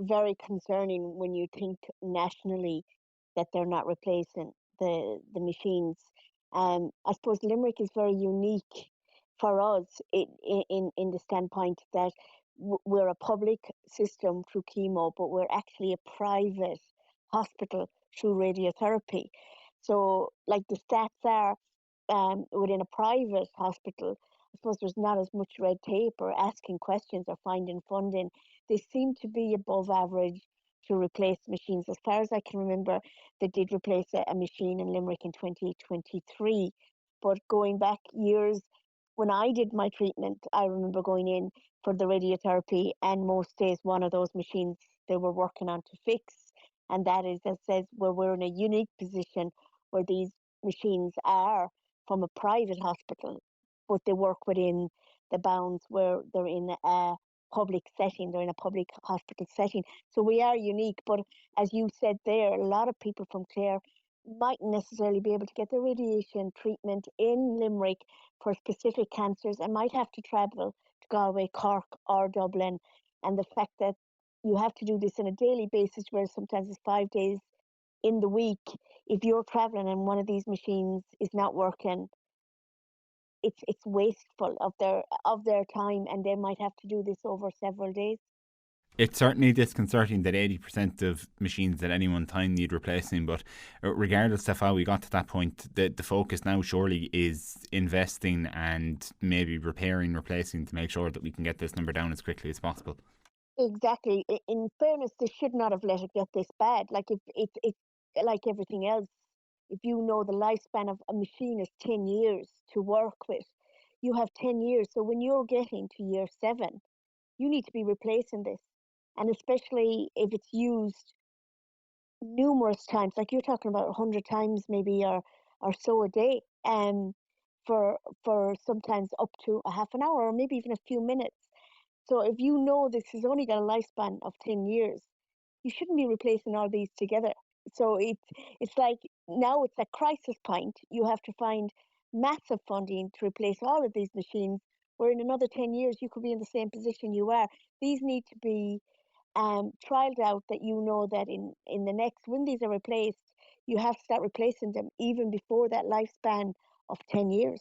very concerning when you think nationally that they're not replacing the machines. I suppose Limerick is very unique for us in the standpoint that we're a public system through chemo, but we're actually a private hospital through radiotherapy. So, like the stats are, within a private hospital, I suppose there's not as much red tape or asking questions or finding funding. They seem to be above average to replace machines. As far as I can remember, they did replace a machine in Limerick in 2023. But going back years, when I did my treatment, I remember going in for the radiotherapy, and most days one of those machines they were working on to fix. And that is, as says, where we're in a unique position where these machines are from a private hospital, but they work within the bounds where they're in a public setting, they're in a public hospital setting. So we are unique, but as you said there, a lot of people from Clare mightn't necessarily be able to get the radiation treatment in Limerick for specific cancers and might have to travel to Galway, Cork or Dublin. And the fact that you have to do this on a daily basis, where sometimes it's 5 days in the week, if you're traveling and one of these machines is not working, it's wasteful of their time, and they might have to do this over several days. It's certainly disconcerting that 80% of machines at any one time need replacing, but regardless of how we got to that point, the focus now surely is investing and maybe repairing, replacing to make sure that we can get this number down as quickly as possible. Exactly. In fairness, they should not have let it get this bad. Like, if it's like everything else, if you know the lifespan of a machine is 10 years to work with, you have 10 years. So when you're getting to year 7, you need to be replacing this. And especially if it's used numerous times, like you're talking about 100 times maybe, or so a day, for sometimes up to a half an hour or maybe even a few minutes. So if you know this has only got a lifespan of 10 years, you shouldn't be replacing all these together. So it's like now it's a crisis point. You have to find massive funding to replace all of these machines, where in another 10 years you could be in the same position you are. These need to be trialed out, that you know that in the next, when these are replaced, you have to start replacing them even before that lifespan of 10 years.